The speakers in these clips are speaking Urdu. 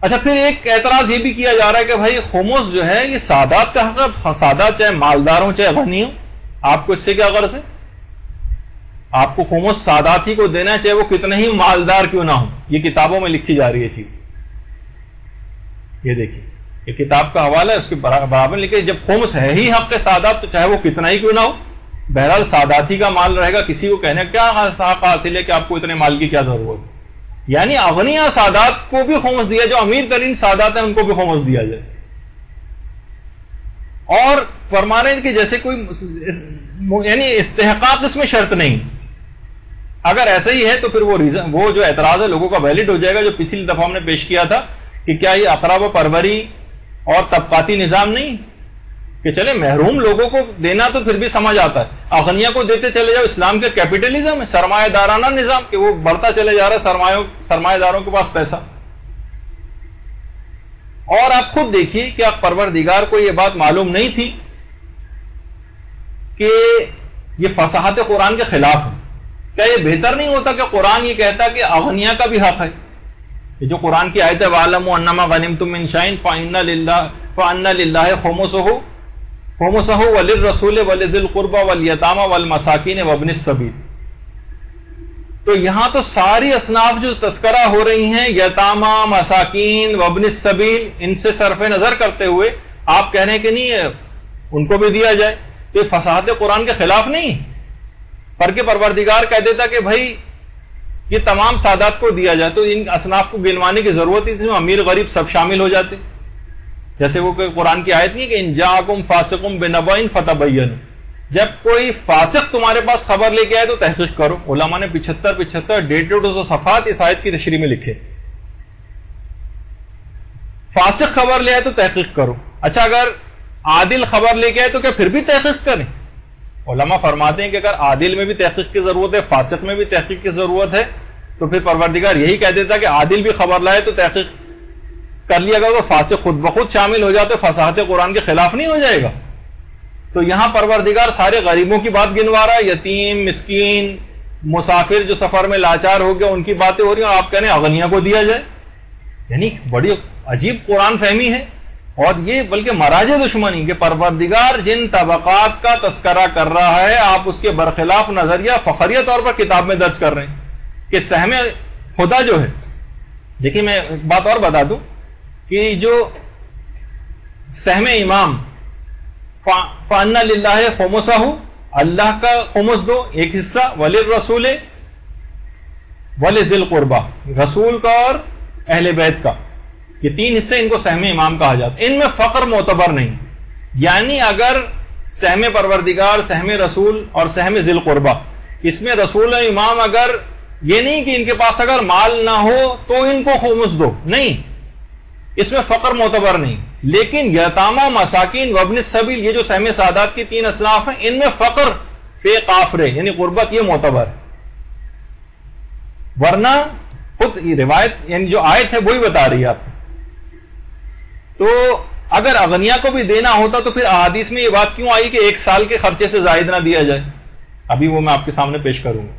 اچھا پھر ایک اعتراض یہ بھی کیا جا رہا ہے کہ بھائی خمس جو ہے یہ سادات کا حق ہے، سادات چاہے مالدار ہوں چاہے غنی ہوں، آپ کو اس سے کیا غرض ہے؟ آپ کو خمس سادات ہی کو دینا چاہے وہ کتنے ہی مالدار کیوں نہ ہوں. یہ کتابوں میں لکھی جا رہی ہے چیز. یہ دیکھیے یہ کتاب کا حوالہ ہے، اس کے برابر لکھے جب خمس ہے ہی حق سادات تو چاہے وہ کتنا ہی کیوں نہ ہو، بہرحال سادات ہی کا مال رہے گا. کسی کو کہنے کیا حق حاصل ہے کہ آپ کو اتنے مال کی کیا ضرورت ہے؟ یعنی اغنیاء سادات کو بھی خمس دیا، جو امیر ترین سادات ہیں ان کو بھی خمس دیا جائے. اور فرما رہے ہیں کہ جیسے کوئی یعنی استحقاق اس میں شرط نہیں. اگر ایسا ہی ہے تو پھر وہ جو اعتراض ہے لوگوں کا ویلڈ ہو جائے گا جو پچھلی دفعہ ہم نے پیش کیا تھا کہ کیا یہ اقرب و پروری اور طبقاتی نظام نہیں کہ چلے محروم لوگوں کو دینا تو پھر بھی سمجھ آتا ہے، اغنیاء کو دیتے چلے جاؤ. اسلام کے کیپٹلزم ہے، سرمایہ دارانہ نظام کہ وہ بڑھتا چلے جا رہا ہے سرمایہ داروں کے پاس پیسہ. اور آپ خود دیکھیے کہ پروردگار کو یہ بات معلوم نہیں تھی کہ یہ فصاحت قرآن کے خلاف ہے. کیا یہ بہتر نہیں ہوتا کہ قرآن یہ کہتا کہ اغنیاء کا بھی حق ہے؟ یہ جو قرآن کی آیت ہے وَاعْلَمُوا أَنَّمَا غَنِمْتُم مِّن شَيْءٍ فَأَنَّ لِلَّهِ خُمُسَهُ وَلِلرَّسُولِ وَلِذِي الْقُرْبَى وَالْيَتَامَى وَالْمَسَاكِينِ وَابْنِ السَّبِيلِ. تو یہاں تو ساری اصناف جو تذکرہ ہو رہی ہیں یتامہ، مساکین، وابن السبیل، ان سے صرف نظر کرتے ہوئے آپ کہہ رہے ہیں کہ نہیں ان کو بھی دیا جائے. تو یہ فصاحت قرآن کے خلاف نہیں، پر کہ پروردگار کہہ دیتا کہ بھائی یہ تمام سادات کو دیا جائے تو ان اصناف کو گنوانے کی ضرورت ہی تھی، امیر غریب سب شامل ہو جاتے. جیسے وہ قرآن کی آیت نہیں کہ ان جاءکم فاسق بنبأ فتبینوا، جب کوئی فاسق تمہارے پاس خبر لے کے آئے تو تحقیق کرو. علماء نے 75 صفحات اس آیت کی تشریح میں لکھے. فاسق خبر لے آئے تو تحقیق کرو. اچھا اگر عادل خبر لے کے آئے تو کیا پھر بھی تحقیق کریں؟ علماء فرماتے ہیں کہ اگر عادل میں بھی تحقیق کی ضرورت ہے، فاسق میں بھی تحقیق کی ضرورت ہے، تو پھر پروردگار یہی کہہ دیتا کہ عادل بھی خبر لائے تو تحقیق کر لیا گا تو فاسق خود بخود شامل ہو جاتے، فصاحت قرآن کے خلاف نہیں ہو جائے گا. تو یہاں پروردگار سارے غریبوں کی بات گنوا رہا ہے، یتیم، مسکین، مسافر جو سفر میں لاچار ہو گیا ان کی باتیں ہو رہی ہیں، اور آپ کہہ رہے ہیں اغنیاء کو دیا جائے. یعنی بڑی عجیب قرآن فہمی ہے. اور یہ بلکہ مراج دشمنی کہ پروردگار جن طبقات کا تذکرہ کر رہا ہے آپ اس کے برخلاف نظریہ فخریہ طور پر کتاب میں درج کر رہے ہیں کہ سہم خدا جو ہے. دیکھیے میں ایک بات اور بتا دوں کہ جو سہم امام فَأَنَّ لِلَّهِ خُمُسَهُ، اللہ کا خمس دو ایک حصہ، وَلِلرَّسُولِ وَلِذِي الْقُرْبَى، رسول کا اور اہل بیت کا، یہ تین حصے ان کو سہم امام کہا جاتا ہے. ان میں فقر معتبر نہیں. یعنی اگر سہم پروردگار، سہم رسول اور سہم ذی القربہ، اس میں رسول و امام اگر یہ نہیں کہ ان کے پاس اگر مال نہ ہو تو ان کو خمس دو، نہیں، اس میں فقر معتبر نہیں. لیکن یتامہ، مساکین، وابن السبیل، یہ جو سہم سادات کی تین اصناف ہیں ان میں فقر فی قافرے یعنی غربت یہ معتبر ہے. ورنہ خود یہ روایت یعنی جو آیت ہے وہی بتا رہی ہے آپ. تو اگر اغنیاء کو بھی دینا ہوتا تو پھر احادیث میں یہ بات کیوں آئی کہ ایک سال کے خرچے سے زائد نہ دیا جائے؟ ابھی وہ میں آپ کے سامنے پیش کروں گا.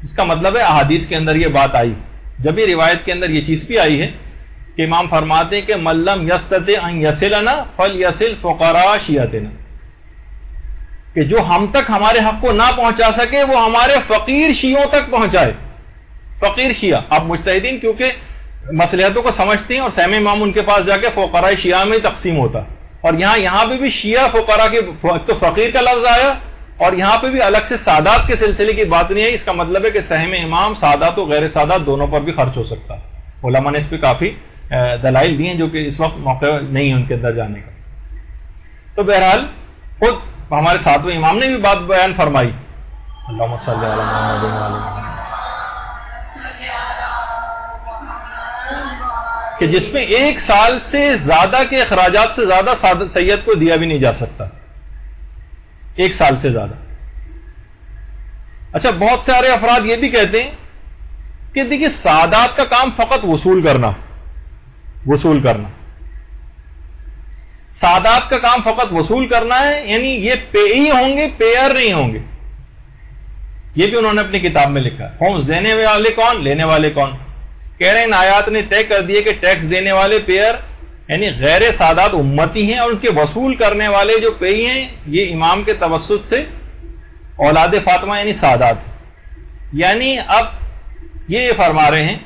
اس کا مطلب ہے احادیث کے اندر یہ بات آئی. جب یہ روایت کے اندر یہ چیز بھی آئی ہے کہ امام فرماتے ہیں کہ من لم یستطع ان یصلنا فلیصل فقراء شیعتنا، کہ جو ہم تک ہمارے حق کو نہ پہنچا سکے وہ ہمارے فقیر شیعوں تک پہنچائے. فقیر شیعہ آپ مجتہدین کیونکہ مصلحتوں کو سمجھتے ہیں اور سہم امام ان کے پاس جا کے فقراء شیعہ میں تقسیم ہوتا. اور یہاں پہ بھی شیعہ فقراء کے تو فقیر کا لفظ آیا اور یہاں پہ بھی الگ سے سادات کے سلسلے کی بات نہیں ہے. اس کا مطلب ہے کہ سہم امام سادات و غیر سادات دونوں پر بھی خرچ ہو سکتا ہے. علماء نے اس پہ کافی دلائل دی ہیں جو کہ اس وقت موقع نہیں ہے ان کے اندر جانے کا. تو بہرحال خود ہمارے ساتویں امام نے بھی بات بیان فرمائی. اللہم صلی علی محمد وعلی محمد، کہ جس میں ایک سال سے زیادہ کے اخراجات سے زیادہ سید کو دیا بھی نہیں جا سکتا. ایک سال سے زیادہ. اچھا بہت سارے افراد یہ بھی کہتے ہیں کہ دیکھیے سادات کا کام فقط وصول کرنا. سادات کا کام فقط وصول کرنا ہے، یعنی یہ پیئی ہوں گے، پیئر نہیں ہوں گے. یہ بھی انہوں نے اپنی کتاب میں لکھا ہے. خمس دینے والے کون، لینے والے کون. کہہ رہے ہیں ان آیات نے طے کر دیے کہ ٹیکس دینے والے پیئر یعنی غیر سادات امتی ہیں، اور ان کے وصول کرنے والے جو پیئی ہیں یہ امام کے توسط سے اولاد فاطمہ یعنی سادات ہیں۔ یعنی اب یہ فرما رہے ہیں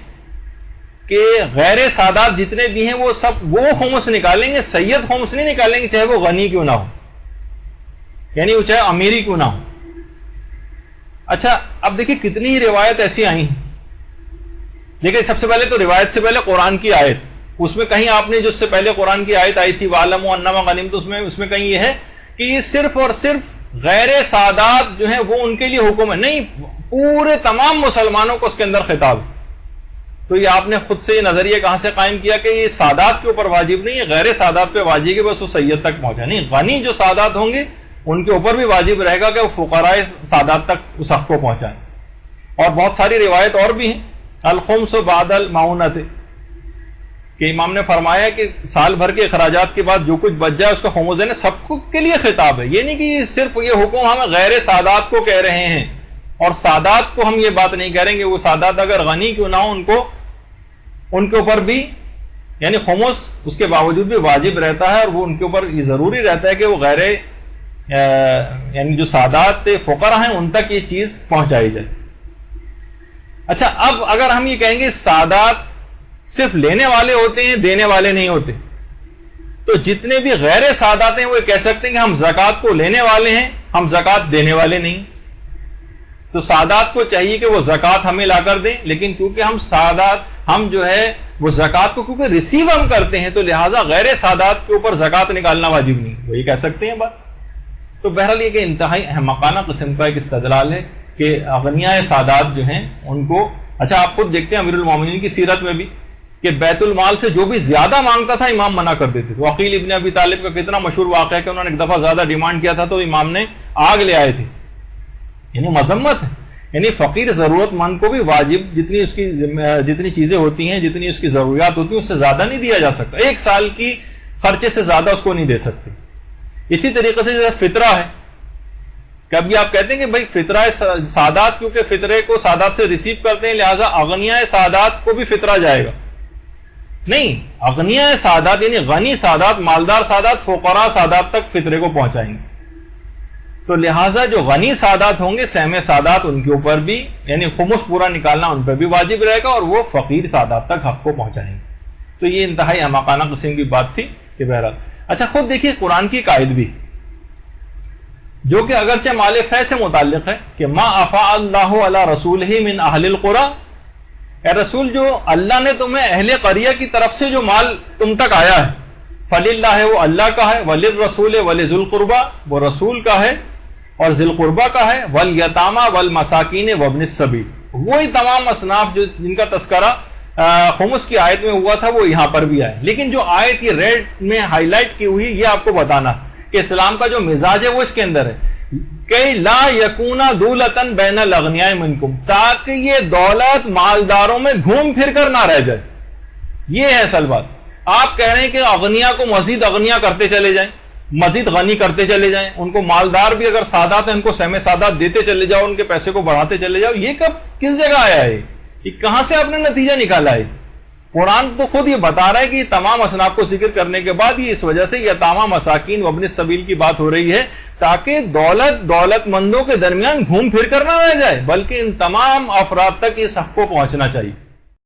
کہ غیر سادات جتنے بھی ہیں وہ سب وہ خمس نکالیں گے، سید خمس نہیں نکالیں گے، چاہے وہ غنی کیوں نہ ہو، یعنی وہ چاہے امیری کیوں نہ ہو۔ اچھا اب دیکھیں کتنی ہی روایت ایسی آئی ہیں، لیکن سب سے پہلے تو روایت سے پہلے قرآن کی آیت، اس میں کہیں آپ نے جو اس سے پہلے قرآن کی آیت آئی تھی وَاعْلَمُوا أَنَّمَا غَنِمْتُم، اس میں کہیں یہ ہے کہ یہ صرف اور صرف غیر سادات جو ہیں وہ ان کے لیے حکم ہے، نہیں پورے تمام مسلمانوں کو اس کے اندر خطاب ہے۔ تو یہ آپ نے خود سے یہ نظریہ کہاں سے قائم کیا کہ یہ سادات کے اوپر واجب نہیں ہے، غیر سادات پہ واجب ہے، بس وہ سید تک پہنچا نہیں، غنی جو سادات ہوں گے ان کے اوپر بھی واجب رہے گا کہ وہ فقراء سادات تک اس حق کو پہنچائیں۔ اور بہت ساری روایت اور بھی ہیں، الخمس بعد المعونۃ، کہ امام نے فرمایا کہ سال بھر کے اخراجات کے بعد جو کچھ بچ جائے اس کا خمس دینا، سب کے لیے خطاب ہے۔ یہ نہیں کہ صرف یہ حکم ہم غیر سادات کو کہہ رہے ہیں، اور سادات کو ہم یہ بات نہیں کہہ رہے کہ وہ سادات اگر غنی کیوں نہ ہو ان کے اوپر بھی یعنی خمس اس کے باوجود بھی واجب رہتا ہے، اور وہ ان کے اوپر یہ ضروری رہتا ہے کہ وہ غیر یعنی جو سادات فقراء ہیں ان تک یہ چیز پہنچائی جائے۔ اچھا اب اگر ہم یہ کہیں گے سادات صرف لینے والے ہوتے ہیں، دینے والے نہیں ہوتے، تو جتنے بھی غیر سادات ہیں وہ کہہ سکتے ہیں کہ ہم زکوٰۃ کو لینے والے ہیں، ہم زکوٰۃ دینے والے نہیں۔ تو سادات کو چاہیے کہ وہ زکوٰۃ ہمیں لا کر دیں، لیکن کیونکہ ہم سادات ہم جو ہے وہ زکوٰۃ کو کیونکہ ریسیو ہم کرتے ہیں، تو لہٰذا غیر سادات کے اوپر زکوٰۃ نکالنا واجب نہیں، وہی کہہ سکتے ہیں بات۔ تو بہرحال یہ کہ انتہائی احمقانہ قسم کا ایک استدلال ہے کہ اغنیاء سادات جو ہیں ان کو، اچھا آپ خود دیکھتے ہیں امیر المومنین کی سیرت میں بھی کہ بیت المال سے جو بھی زیادہ مانگتا تھا امام منع کر دیتے تھے۔ عقیل ابن ابی طالب کا کتنا مشہور واقعہ ہے کہ انہوں نے ایک دفعہ زیادہ ڈیمانڈ کیا تھا تو امام نے آگ لے آئے تھے، یعنی مذمت ہے۔ یعنی فقیر ضرورت مند کو بھی واجب جتنی چیزیں ہوتی ہیں، جتنی اس کی ضروریات ہوتی ہیں اس سے زیادہ نہیں دیا جا سکتا، ایک سال کی خرچے سے زیادہ اس کو نہیں دے سکتے۔ اسی طریقے سے جیسے فطرہ ہے، کبھی آپ کہتے ہیں کہ بھائی فطرہ سادات کیونکہ فطرے کو سادات سے ریسیو کرتے ہیں لہٰذا اغنیاء سادات کو بھی فطرہ جائے گا، نہیں، اغنیاء سادات یعنی غنی سادات، مالدار سادات فقراء سادات تک فطرے کو پہنچائیں گے۔ تو لہٰذا جو غنی سادات ہوں گے سہم سادات ان کے اوپر بھی یعنی خمس پورا نکالنا ان پہ بھی واجب رہے گا، اور وہ فقیر سادات تک حق کو پہنچائیں گے۔ تو یہ انتہائی احمقانہ قسم کی بات تھی کہ بہرحال۔ اچھا خود دیکھیے قرآن کی قائد بھی جو کہ اگرچہ مال فے سے متعلق ہے کہ ما افاء اللہ علی رسولہ من اہل القری، اے رسول جو اللہ نے تمہیں اہل قریہ کی طرف سے جو مال تم تک آیا ہے، فللہ وہ اللہ کا ہے، وللرسول ولذی القربی وہ رسول کا ہے اور ذی القربہ کا ہے، والیتامى والمساکین وابن السبیل، وہی تمام اصناف جو جن کا تذکرہ خمس کی آیت میں ہوا تھا وہ یہاں پر بھی آئے۔ لیکن جو آیت یہ ریڈ میں ہائی لائٹ کی ہوئی یہ آپ کو بتانا کہ اسلام کا جو مزاج ہے وہ اس کے اندر ہے کہ لا یکون دولۃ بین الاغنیاء منکم، تاکہ یہ دولت مالداروں میں گھوم پھر کر نہ رہ جائے۔ یہ ہے اصل بات۔ آپ کہہ رہے ہیں کہ اغنیاء کو مزید اغنیاء کرتے چلے جائیں، مزید غنی کرتے چلے جائیں، ان کو مالدار بھی اگر سادات ہیں ان کو سہم سادات دیتے چلے جاؤ، ان کے پیسے کو بڑھاتے چلے جاؤ، یہ کب کس جگہ آیا ہے؟ یہ کہاں سے آپ نے نتیجہ نکالا ہے؟ قرآن تو خود یہ بتا رہا ہے کہ یہ تمام اصناف کو ذکر کرنے کے بعد یہ اس وجہ سے یہ تمام مساکین وابن السبیل کی بات ہو رہی ہے تاکہ دولت مندوں کے درمیان گھوم پھر کر نہ رہ جائے، بلکہ ان تمام افراد تک اس حق کو پہنچنا چاہیے۔